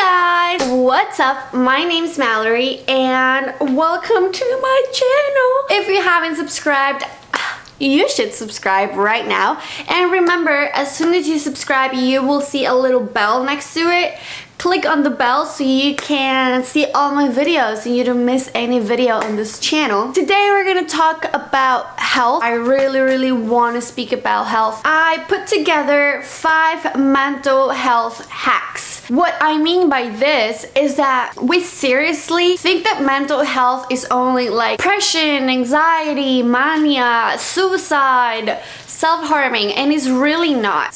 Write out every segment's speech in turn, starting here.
Hi guys! What's up? My name's Mallory and welcome to my channel. If you haven't subscribed, you should subscribe right now. And remember, as soon as you subscribe, you will see a little bell next to it. Click on the bell so you can see all my videos and you don't miss any video on this channel. Today we're gonna talk about health. I really want to speak about health. I put together 5 mental health hacks. What I mean by this is that we seriously think that mental health is only like depression, anxiety, mania, suicide, self-harming, and it's really not.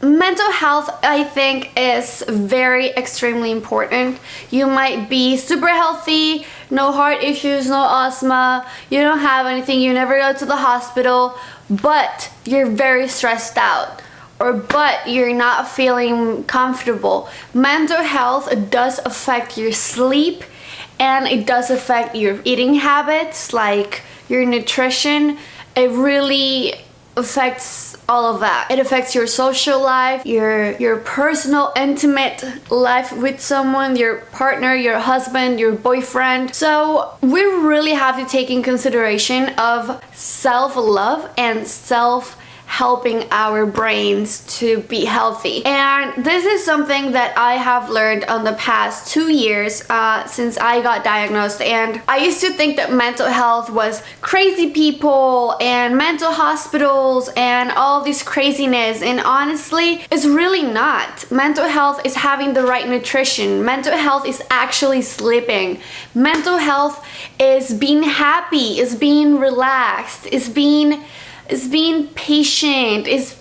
Mental health, I think, is very extremely important. You might be super healthy, no heart issues, no asthma, you don't have anything, you never go to the hospital, but you're very stressed out, but you're not feeling comfortable. Mental health does affect your sleep, and it does affect your eating habits, like your nutrition. It really affects all of that. It affects your social life, your personal intimate life with someone, your partner, your husband, your boyfriend. So we really have to take in consideration of self-love and helping our brains to be healthy. And this is something that I have learned on the past 2 years since I got diagnosed. And I used to think that mental health was crazy people and mental hospitals and all this craziness, and honestly it's really not. Mental health is having the right nutrition. Mental health is actually sleeping. Mental health is being happy, is being relaxed, is being patient, is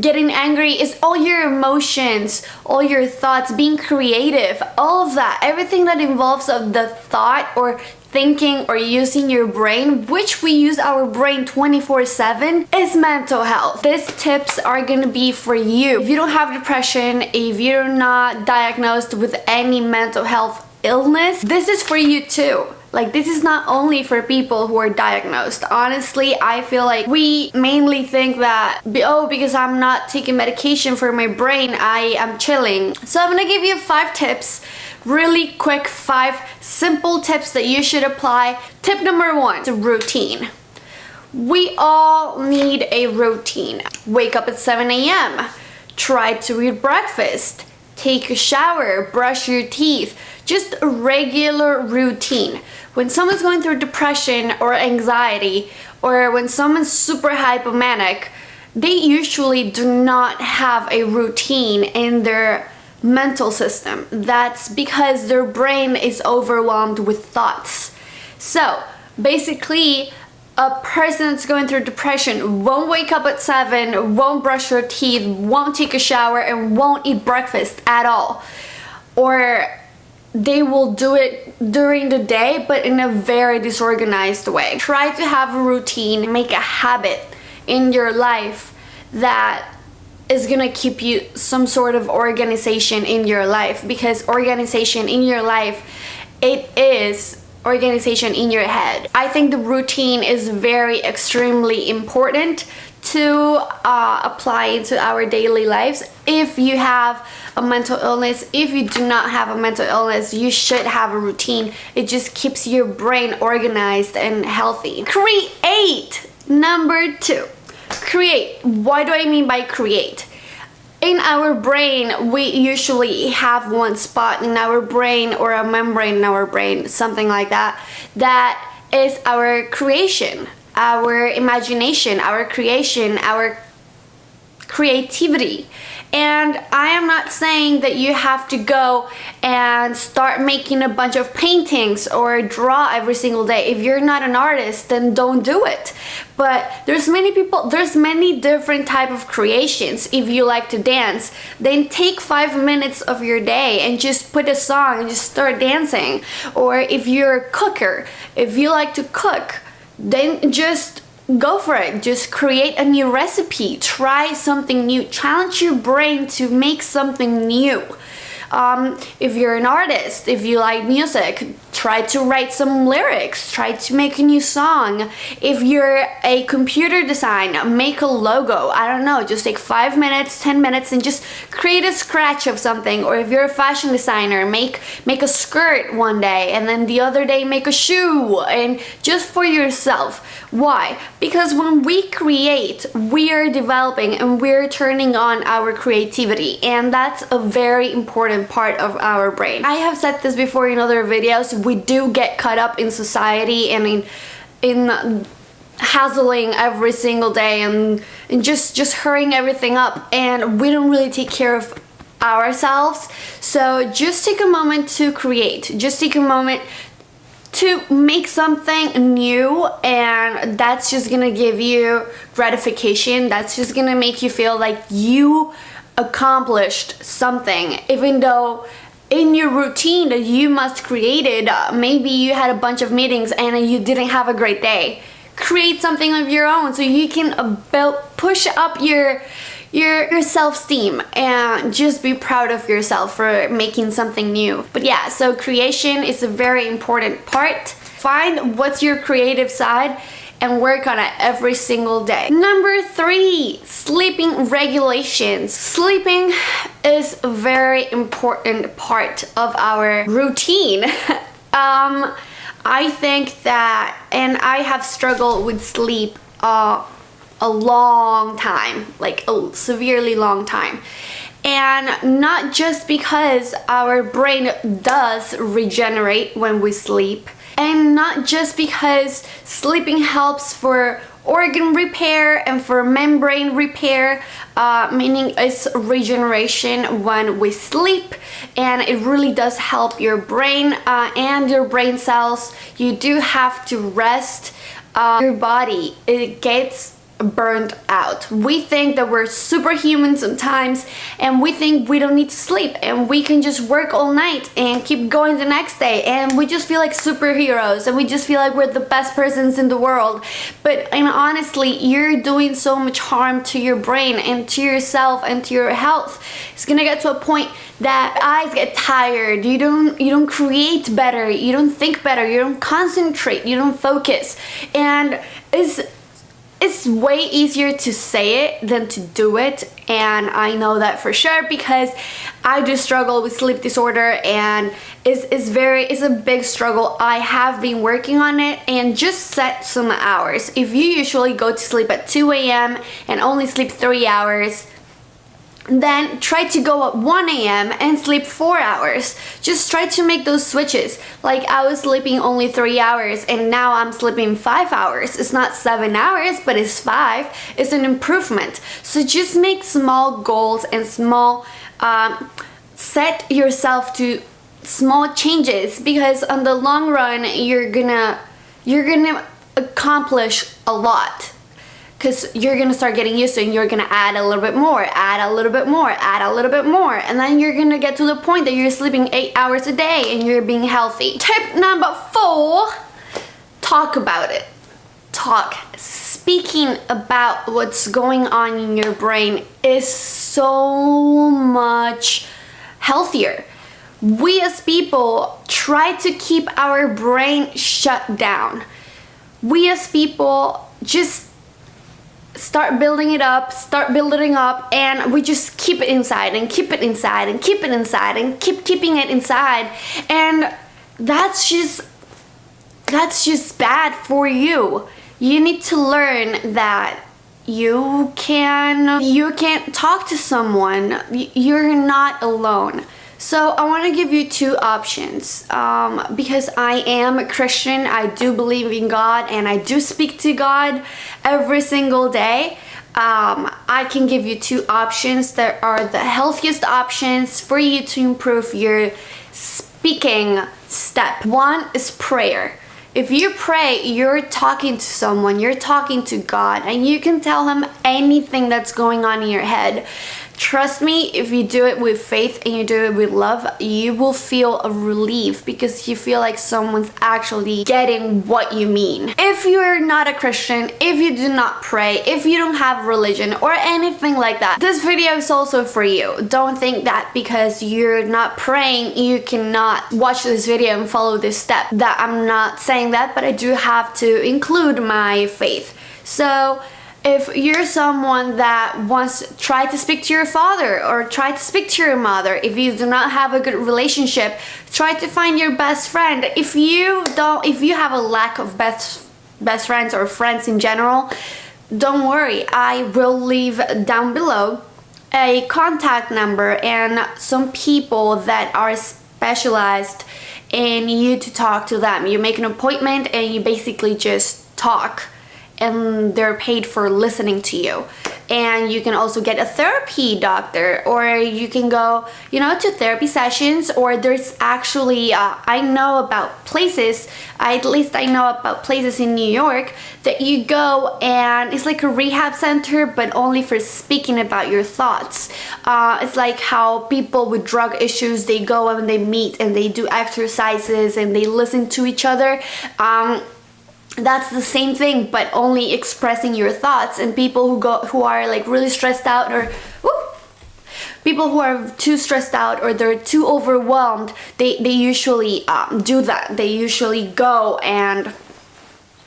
getting angry, is all your emotions, all your thoughts, being creative, all of that, everything that involves of the thought or thinking or using your brain, which we use our brain 24/7, is mental health. These tips are gonna be for you. If you don't have depression, if you're not diagnosed with any mental health illness, this is for you too. Like, this is not only for people who are diagnosed. Honestly, I feel like we mainly think that, oh, because I'm not taking medication for my brain, I am chilling. So I'm gonna give you 5 tips, really quick 5 simple tips that you should apply. Tip number 1 is a routine. We all need a routine. Wake up at 7 a.m. Try to eat breakfast. Take a shower, brush your teeth. Just a regular routine. When someone's going through depression or anxiety, or when someone's super hypomanic, they usually do not have a routine in their mental system. That's because their brain is overwhelmed with thoughts. So basically, a person that's going through depression won't wake up at 7, won't brush their teeth, won't take a shower, and won't eat breakfast at all. Or they will do it during the day, but in a very disorganized way. Try to have a routine, make a habit in your life that is gonna keep you some sort of organization in your life, because organization in your life, it is organization in your head. I think the routine is very extremely important to apply into our daily lives. If you have a mental illness, if you do not have a mental illness, you should have a routine. It just keeps your brain organized and healthy. Create. Number 2, create. What do I mean by create? In our brain, we usually have one spot in our brain, or a membrane in our brain, something like that, that is our creation, our imagination, our creation, our creativity. And I am not saying that you have to go and start making a bunch of paintings or draw every single day. If you're not an artist, then don't do it. But there's many different type of creations. If you like to dance, then take 5 minutes of your day and just put a song and just start dancing. Or if you're a cooker, if you like to cook, then just go for it. Just create a new recipe, try something new, challenge your brain to make something new. If you're an artist, if you like music, try to write some lyrics, try to make a new song. If you're a computer designer, make a logo. I don't know, just take 5 minutes, 10 minutes and just create a sketch of something. Or if you're a fashion designer, make a skirt one day and then the other day make a shoe, and just for yourself. Why? Because when we create, we are developing and we're turning on our creativity, and that's a very important part of our brain. I have said this before in other videos. We do get caught up in society and in hassling every single day and just hurrying everything up, and we don't really take care of ourselves. So just take a moment to create. Just take a moment to make something new, and that's just gonna give you gratification. That's just gonna make you feel like you accomplished something, even though in your routine that you must created, maybe you had a bunch of meetings and you didn't have a great day. Create something of your own so you can push up your self-esteem and just be proud of yourself for making something new. But yeah, so creation is a very important part. Find what's your creative side and work on it every single day. Number 3, sleeping regulations. Sleeping is a very important part of our routine. I think that, and I have struggled with sleep a long time, like a severely long time. And not just because our brain does regenerate when we sleep, and not just because sleeping helps for organ repair and for membrane repair, meaning it's regeneration when we sleep, and it really does help your brain and your brain cells. You do have to rest your body. It gets burned out. We think that we're superhuman sometimes, and we think we don't need to sleep and we can just work all night and keep going the next day, and we just feel like superheroes and we just feel like we're the best persons in the world. But honestly, you're doing so much harm to your brain and to yourself and to your health. It's gonna get to a point that eyes get tired, you don't create better, you don't think better, you don't concentrate, you don't focus. And it's way easier to say it than to do it, and I know that for sure because I do struggle with sleep disorder, and it's a big struggle. I have been working on it, and just set some hours. If you usually go to sleep at 2 a.m. and only sleep 3 hours, then try to go at 1 a.m. and sleep 4 hours. Just try to make those switches. Like, I was sleeping only 3 hours and now I'm sleeping 5 hours. It's not 7 hours, but it's 5. It's an improvement. So just make small goals and set yourself to small changes, because on the long run you're gonna accomplish a lot. Because you're gonna start getting used to it, and you're gonna add a little bit more, add a little bit more, add a little bit more, and then you're gonna get to the point that you're sleeping 8 hours a day and you're being healthy. Tip number 4, talk about it. Talk. Speaking about what's going on in your brain is so much healthier. We as people try to keep our brain shut down. We as people just start building up, and we just keep it inside and keep it inside and keep it inside and keep keeping it inside, and that's just bad for you. You need to learn that you can talk to someone. You're not alone. So I want to give you 2 options, because I am a Christian. I do believe in God and I do speak to God every single day. I can give you 2 options that are the healthiest options for you to improve your speaking step. One is prayer. If you pray, you're talking to someone, you're talking to God, and you can tell him anything that's going on in your head. Trust me, if you do it with faith and you do it with love, you will feel a relief because you feel like someone's actually getting what you mean. If you're not a Christian, if you do not pray, if you don't have religion or anything like that, this video is also for you. Don't think that because you're not praying, you cannot watch this video and follow this step. That I'm not saying that, but I do have to include my faith. So if you're someone that wants to try to speak to your father or try to speak to your mother, if you do not have a good relationship, try to find your best friend. If you have a lack of best friends or friends in general, don't worry. I will leave down below a contact number and some people that are specialized in you to talk to them. You make an appointment and you basically just talk, and they're paid for listening to you. And you can also get a therapy doctor, or you can go, to therapy sessions, or there's actually, I know about places, at least I know about places in New York that you go and it's like a rehab center, but only for speaking about your thoughts. It's like how people with drug issues, they go and they meet and they do exercises and they listen to each other. That's the same thing, but only expressing your thoughts. And people who are like really stressed out, or people who are too stressed out or they're too overwhelmed, they usually do that. They usually go and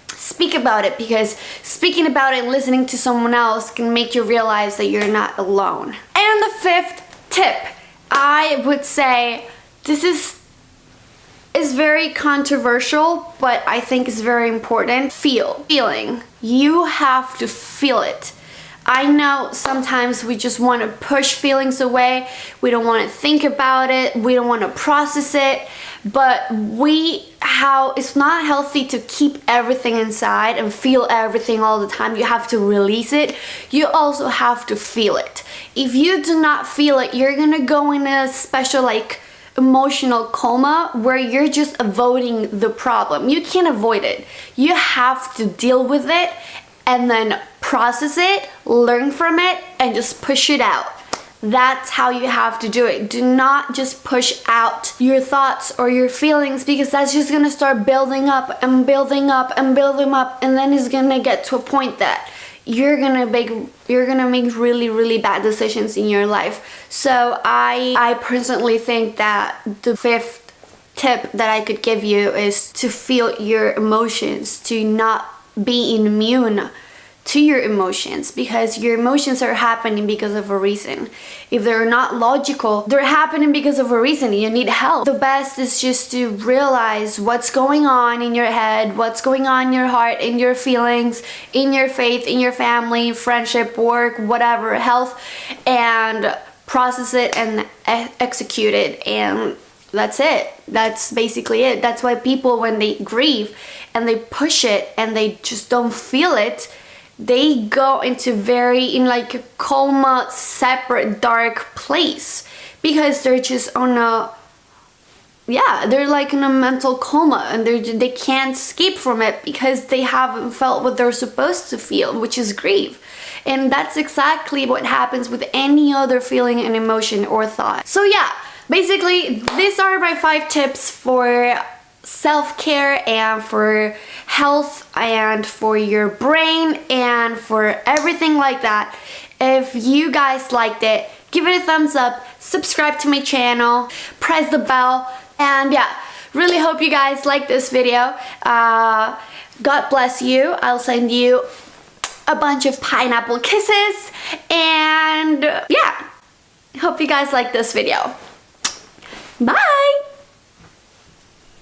speak about it, because speaking about it and listening to someone else can make you realize that you're not alone. And the 5th tip, I would say this is very controversial, but I think it's very important. Feeling. You have to feel it. I know sometimes we just want to push feelings away. We don't want to think about it. We don't want to process it. But it's not healthy to keep everything inside and feel everything all the time. You have to release it. You also have to feel it. If you do not feel it, you're gonna go in a special emotional coma where you're just avoiding the problem. You can't avoid it. You have to deal with it and then process it, learn from it, and just push it out. That's how you have to do it. Do not just push out your thoughts or your feelings, because that's just gonna start building up and building up and building up, and then it's gonna get to a point that you're gonna make really, really bad decisions in your life. So I personally think that the 5th tip that I could give you is to feel your emotions, to not be immune to your emotions, because your emotions are happening because of a reason. If they're not logical, they're happening because of a reason. You need help. The best is just to realize what's going on in your head, what's going on in your heart, in your feelings, in your faith, in your family, friendship, work, whatever, health, and process it and execute it. And that's it. That's basically it. That's why people, when they grieve and they push it and they just don't feel it, they go into a coma, separate, dark place, because they're just they're like in a mental coma, and they can't escape from it because they haven't felt what they're supposed to feel, which is grief. And that's exactly what happens with any other feeling and emotion or thought. So yeah, basically these are my 5 tips for self-care and for health and for your brain and for everything like that. If you guys liked it, give it a thumbs up, subscribe to my channel, press the bell, and yeah, really hope you guys like this video. God bless you. I'll send you a bunch of pineapple kisses, and yeah, hope you guys like this video. Bye!